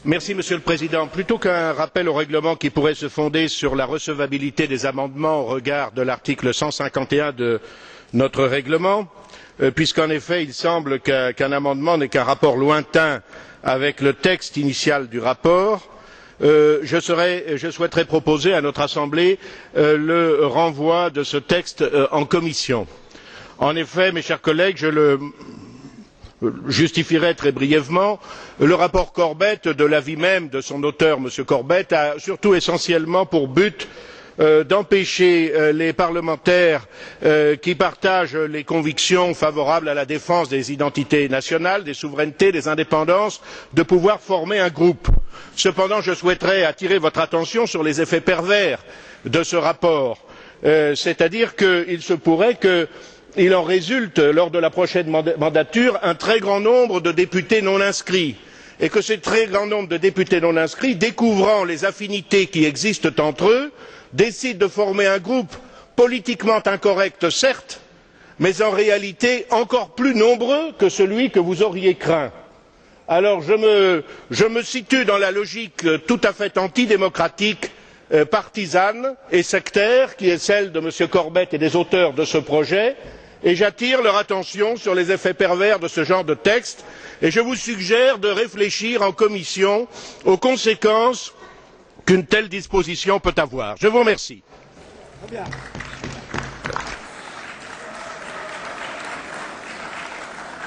Monsieur le Président. Plutôt qu'un rappel au règlement qui pourrait se fonder sur la recevabilité des amendements au regard de l'article 151 de notre règlement, puisqu'en effet il semble qu'un amendement n'est qu'un rapport lointain avec le texte initial du rapport, je souhaiterais proposer à notre Assemblée le renvoi de ce texte en commission. En effet, mes chers collègues, je le justifierai très brièvement. Le rapport Corbett, de l'avis même de son auteur, M. Corbett, a surtout essentiellement pour but d'empêcher les parlementaires qui partagent les convictions favorables à la défense des identités nationales, des souverainetés, des indépendances, de pouvoir former un groupe. Cependant, je souhaiterais attirer votre attention sur les effets pervers de ce rapport, c'est-à-dire qu'il se pourrait qu'il en résulte, lors de la prochaine mandature, un très grand nombre de députés non inscrits, et que ce très grand nombre de députés non inscrits, découvrant les affinités qui existent entre eux, décident de former un groupe politiquement incorrect, certes, mais en réalité encore plus nombreux que celui que vous auriez craint. Alors je me situe dans la logique tout à fait antidémocratique, partisane et sectaire qui est celle de M. Corbett et des auteurs de ce projet, et j'attire leur attention sur les effets pervers de ce genre de texte, et je vous suggère de réfléchir en commission aux conséquences qu'une telle disposition peut avoir. Je vous remercie.